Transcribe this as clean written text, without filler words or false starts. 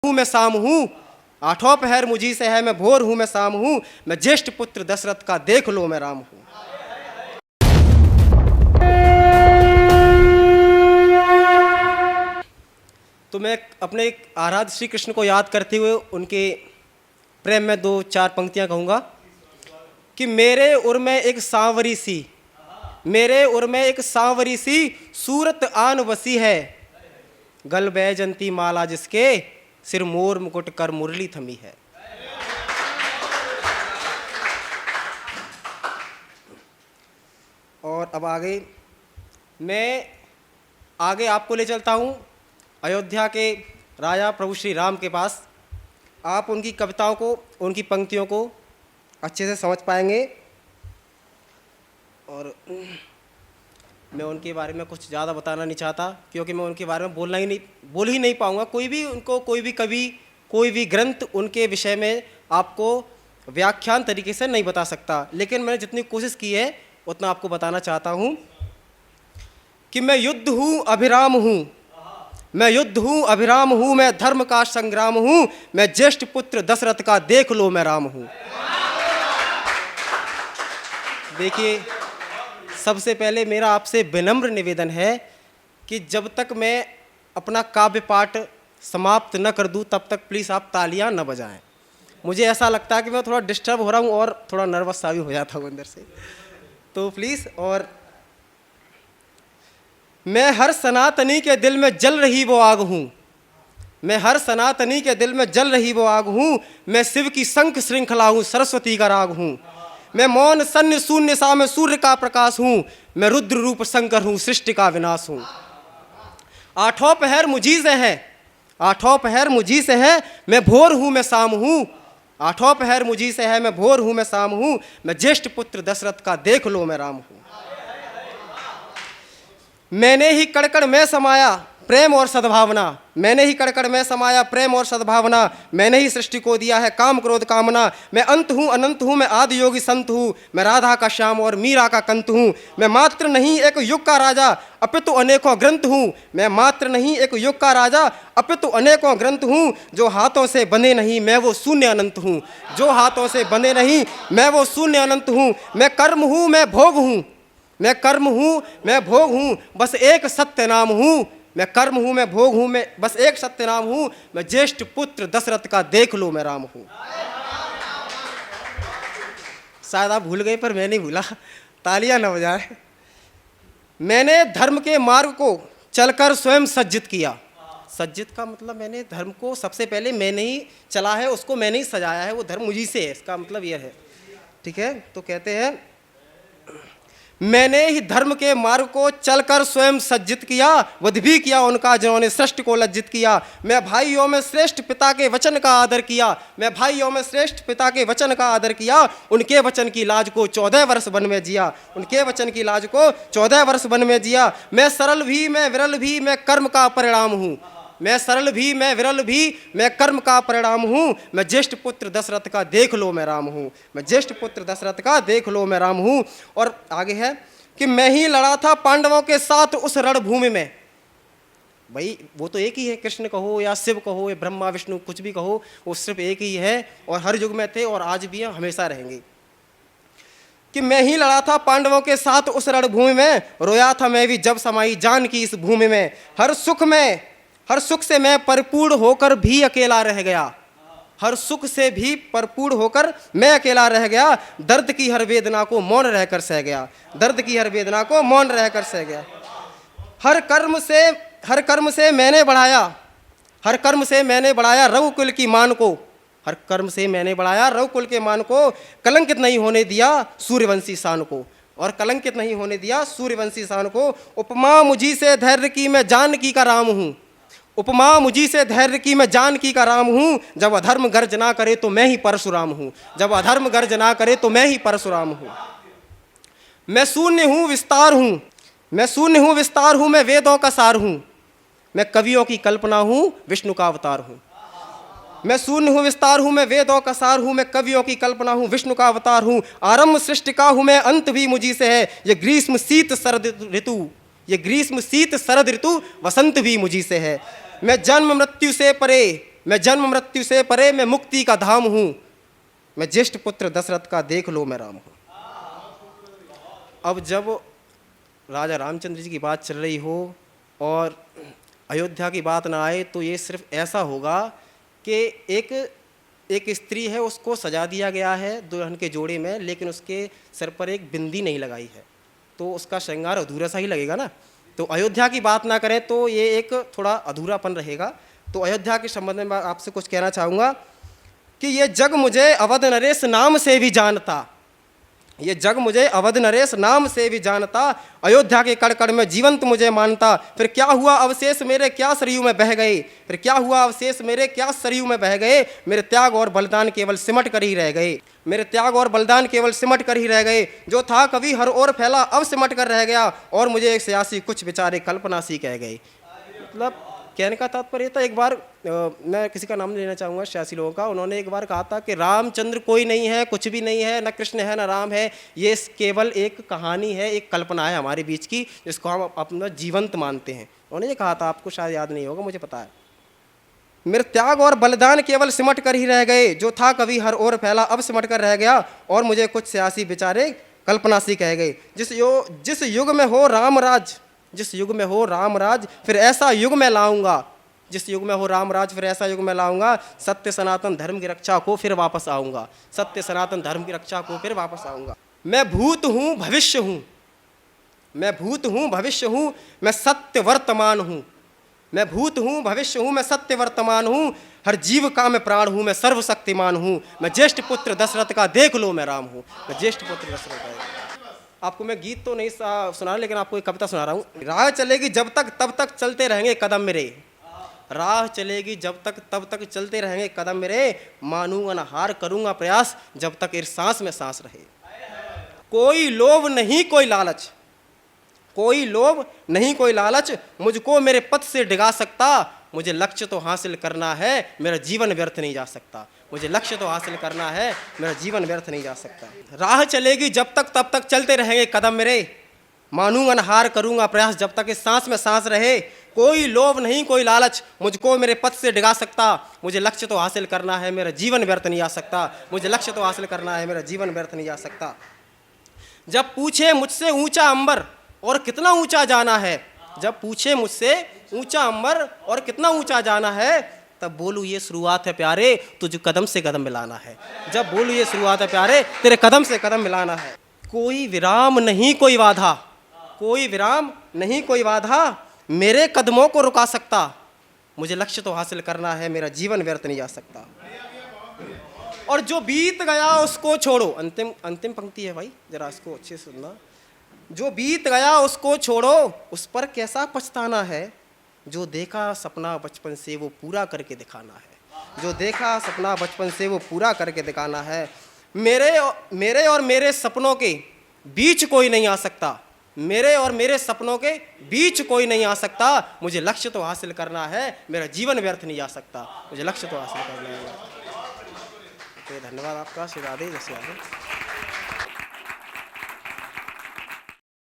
हूँ मैं शाम हूँ, आठों पहर मुझी से है, मैं भोर हूँ मैं शाम हूँ, मैं ज्येष्ठ पुत्र दशरथ का देख लो मैं राम हूँ। तो मैं अपने एक आराध्य श्री कृष्ण को याद करते हुए उनके प्रेम में दो चार पंक्तियाँ कहूँगा कि मेरे उर में एक सांवरी सी, मेरे उर में एक सांवरी सी सूरत आन बसी है, गल बैजंती माला जिसके सिर मोर मुकुट कर मुरली थमी है। और अब मैं आगे आपको ले चलता हूँ अयोध्या के राजा प्रभु श्री राम के पास। आप उनकी कविताओं को, उनकी पंक्तियों को अच्छे से समझ पाएंगे और मैं उनके बारे में कुछ ज़्यादा बताना नहीं चाहता क्योंकि मैं उनके बारे में बोल ही नहीं पाऊँगा। कोई भी कवि, कोई भी ग्रंथ उनके विषय में आपको व्याख्यान तरीके से नहीं बता सकता, लेकिन मैंने जितनी कोशिश की है उतना आपको बताना चाहता हूँ कि मैं युद्ध हूँ अभिराम हूँ, मैं युद्ध हूँ अभिराम हूँ, मैं धर्म का संग्राम हूँ, मैं ज्येष्ठ पुत्र दशरथ का देख लो मैं राम हूँ। देखिए, सबसे पहले मेरा आपसे विनम्र निवेदन है कि जब तक मैं अपना काव्य पाठ समाप्त न कर दूं तब तक प्लीज़ आप तालियां न बजाएं। मुझे ऐसा लगता है कि मैं थोड़ा डिस्टर्ब हो रहा हूं और थोड़ा नर्वस सा भी हो जाता हूं अंदर से, तो प्लीज़। और मैं हर सनातनी के दिल में जल रही वो आग हूँ, मैं हर सनातनी के दिल में जल रही वो आग हूँ, मैं शिव की शंख श्रृंखला हूँ, सरस्वती का राग हूँ, मैं मौन शून्य शून्य सा में सूर्य का प्रकाश हूँ, मैं रुद्र रूप शंकर हूँ, सृष्टि का विनाश हूँ। आठों पहर मुझी से है, आठों पहर मुझी से है, मैं भोर हूँ मैं शाम हूँ, आठों पहर मुझी से है, मैं भोर हूँ मैं शाम हूँ, मैं ज्येष्ठ पुत्र दशरथ का देख लो मैं राम हूँ। मैंने ही कड़कड़ में समाया प्रेम और सद्भावना, मैंने ही कड़कड़ में समाया प्रेम और सद्भावना, मैंने ही सृष्टि को दिया है काम क्रोध कामना, मैं अंत हूँ अनंत हूँ, मैं आदि योगी संत हूँ, मैं राधा का श्याम और मीरा का कंत हूँ, मैं मात्र नहीं एक युग का राजा अपितु अनेकों ग्रंथ हूँ, मैं मात्र नहीं एक युग का राजा अपितु अनेकों ग्रंथ हूँ, जो हाथों से बंधे नहीं मैं वो शून्य अनंत हूँ, जो हाथों से बंधे नहीं मैं वो शून्य अनंत हूँ, मैं कर्म हूँ मैं भोग हूँ, मैं कर्म हूँ मैं भोग हूँ, बस एक सत्य नाम हूँ, मैं कर्म हूँ मैं भोग हूँ, मैं बस एक सत्य नाम हूँ, मैं ज्येष्ठ पुत्र दशरथ का देख लो मैं राम हूँ। शायद आप भूल गए पर मैं नहीं भूला, तालियां न बजाएं। मैंने धर्म के मार्ग को चलकर स्वयं सज्जित किया, सज्जित का मतलब मैंने धर्म को सबसे पहले मैंने ही चला है, उसको मैंने ही सजाया है, वो धर्म मुझी से है, इसका मतलब यह है। ठीक है, तो कहते हैं मैंने ही धर्म के मार्ग को चलकर स्वयं सज्जित किया, वध भी किया उनका जिन्होंने सृष्टि को लज्जित किया, मैं भाइयों में श्रेष्ठ पिता के वचन का आदर किया, मैं भाइयों में श्रेष्ठ पिता के वचन का आदर किया, उनके वचन की लाज को 14 वर्ष वन में जिया, उनके वचन की लाज को 14 वर्ष वन में जिया, मैं सरल भी मैं विरल भी मैं कर्म का परिणाम हूँ, मैं सरल भी मैं विरल भी मैं कर्म का परिणाम हूँ, मैं ज्येष्ठ पुत्र दशरथ का देख लो मैं राम हूँ, मैं ज्येष्ठ पुत्र दशरथ का देख लो मैं राम हूँ। और आगे है कि मैं ही लड़ा था पांडवों के साथ उस रणभूमि में। भाई वो तो एक ही है, कृष्ण कहो या शिव कहो या ब्रह्मा विष्णु कुछ भी कहो, वो सिर्फ एक ही है और हर युग में थे और आज भी हमेशा रहेंगे। कि मैं ही लड़ा था पांडवों के साथ उस रणभूमि में, रोया था मैं भी जब समाई जान की इस भूमि में, हर सुख से मैं परिपूर्ण होकर भी अकेला रह गया, हर सुख से भी परिपूर्ण होकर मैं अकेला रह गया, दर्द की हर वेदना को मौन रहकर सह गया, दर्द की हर वेदना को मौन रहकर सह गया। हर कर्म से मैंने बढ़ाया रघुकुल की मान को, हर कर्म से मैंने बढ़ाया रघुकुल के मान को, कलंकित नहीं होने दिया सूर्यवंशी शान को, और कलंकित नहीं होने दिया सूर्यवंशी शान को। उपमा मुझी से धैर्य की मैं जानकी का राम हूँ, उपमा मुझी से धैर्य की मैं जानकी का राम हूँ, जब अधर्म गर्ज ना करे तो मैं ही परशुराम हूँ, जब अधर्म गर्ज ना करे तो मैं ही परशुराम हूँ। मैं शून्य हूँ विस्तार हूँ, मैं शून्य हूँ विस्तार हूँ, मैं वेदों का सार हूँ, मैं कवियों की कल्पना हूँ विष्णु का अवतार हूँ। मैं शून्य हूँ विस्तार हूँ, मैं वेदों का सार हूँ, मैं कवियों की कल्पना हूँ विष्णु का अवतार हूँ। आरंभ सृष्टि का हूँ मैं, अंत भी मुझी से है, ये ग्रीष्म शीत शरद ऋतु, ये ग्रीष्म शीत शरद ऋतु वसंत भी मुझी से है। मैं जन्म मृत्यु से परे, मैं जन्म मृत्यु से परे, मैं मुक्ति का धाम हूँ, मैं ज्येष्ठ पुत्र दशरथ का देख लो मैं राम हूँ। अब जब राजा रामचंद्र जी की बात चल रही हो और अयोध्या की बात ना आए तो ये सिर्फ ऐसा होगा कि एक स्त्री है, उसको सजा दिया गया है दुल्हन के जोड़े में, लेकिन उसके सिर पर एक बिंदी नहीं लगाई है, तो उसका श्रृंगार अधूरा सा ही लगेगा ना। तो अयोध्या की बात ना करें तो ये एक थोड़ा अधूरापन रहेगा। तो अयोध्या के संबंध में मैं आपसे कुछ कहना चाहूँगा कि ये जग मुझे अवध नरेश नाम से भी जानता, ये जग मुझे अवध नरेश नाम से भी जानता, अयोध्या के कण कण में जीवंत मुझे मानता। फिर क्या हुआ अवशेष मेरे क्या सरयू में बह गए, फिर क्या हुआ अवशेष मेरे क्या सरयू में बह गए, मेरे त्याग और बलिदान केवल सिमट कर ही रह गए, मेरे त्याग और बलिदान केवल सिमट कर ही रह गए। जो था कभी हर ओर फैला अब सिमट कर रह गया, और मुझे एक सियासी कुछ बेचारे कल्पना सी कह गए। मतलब कहने का तात्पर्य था, एक बार मैं किसी का नाम नहीं लेना चाहूँगा, सियासी लोगों का, उन्होंने एक बार कहा था कि रामचंद्र कोई नहीं है, कुछ भी नहीं है, न कृष्ण है न राम है, ये केवल एक कहानी है, एक कल्पना है हमारे बीच की, जिसको हम अपना जीवंत मानते हैं। उन्होंने ये कहा था, आपको शायद याद नहीं होगा, मुझे पता है। मेरे त्याग और बलिदान केवल सिमट कर ही रह गए, जो था कभी हर ओर फैला अब सिमट कर रह गया, और मुझे कुछ सियासी बेचारे कल्पना सी कह गए। जिस युग में हो राम राज, जिस युग में हो राम राज, फिर ऐसा युग में लाऊंगा, जिस युग में हो राम राज फिर ऐसा युग में लाऊंगा, सत्य सनातन धर्म की रक्षा को फिर वापस आऊंगा, सत्य सनातन धर्म की रक्षा को फिर वापस आऊंगा। मैं भूत हूँ भविष्य हूँ, मैं भूत हूँ भविष्य हूँ, मैं सत्य वर्तमान हूँ, मैं भूत हूँ भविष्य हूँ, मैं सत्य वर्तमान हूँ, हर जीव का मैं प्राण हूँ, मैं सर्वशक्तिमान हूँ, मैं ज्येष्ठ पुत्र दशरथ का देख लो मैं राम हूँ, मैं ज्येष्ठ पुत्र दशरथ का। आपको मैं गीत तो नहीं सुना, लेकिन आपको एक कविता सुना रहा हूँ। राह चलेगी जब तक तब तक चलते रहेंगे कदम मेरे, राह चलेगी जब तक तब तक चलते रहेंगे कदम मेरे, मानूंगा न हार करूंगा प्रयास जब तक इस सांस में सांस रहे। कोई लोभ नहीं कोई लालच, कोई लोभ नहीं कोई लालच, मुझको मेरे पथ से डिगा सकता, मुझे लक्ष्य तो हासिल करना है, मेरा जीवन व्यर्थ नहीं जा सकता, मुझे लक्ष्य तो हासिल करना है, मेरा जीवन व्यर्थ नहीं जा सकता। राह चलेगी जब तक तब तक चलते रहेंगे कदम मेरे, मानूंगा न हार करूंगा प्रयास जब तक इस सांस में सांस रहे। कोई लोभ नहीं कोई लालच, मुझको मेरे पथ से डिगा सकता, मुझे लक्ष्य तो हासिल करना है, मेरा जीवन व्यर्थ नहीं जा सकता, मुझे लक्ष्य तो हासिल करना है, मेरा जीवन व्यर्थ नहीं जा सकता। जब पूछे मुझसे ऊंचा अंबर और कितना ऊंचा जाना है, जब पूछे मुझसे ऊंचा अंबर और कितना ऊंचा जाना है, तब बोलूँ ये शुरुआत है प्यारे, तुझे कदम से कदम मिलाना है, जब बोलूँ ये शुरुआत है प्यारे, तेरे कदम से कदम मिलाना है। कोई विराम नहीं कोई बाधा, कोई विराम नहीं कोई बाधा, मेरे कदमों को रुका सकता, मुझे लक्ष्य तो हासिल करना है, मेरा जीवन व्यर्थ नहीं जा सकता। और जो बीत गया उसको छोड़ो, अंतिम पंक्ति है भाई, जरा इसको अच्छे से सुनना। जो बीत गया उसको छोड़ो, उस पर कैसा पछताना है, जो देखा सपना बचपन से वो पूरा करके दिखाना है, जो देखा सपना बचपन से वो पूरा करके दिखाना है। मेरे और मेरे सपनों के बीच कोई नहीं आ सकता, मेरे और मेरे सपनों के बीच कोई नहीं आ सकता, मुझे लक्ष्य तो हासिल करना है, मेरा जीवन व्यर्थ नहीं जा सकता, मुझे लक्ष्य तो हासिल करना है। तो धन्यवाद आपका। श्री राधे, जय श्री राधे।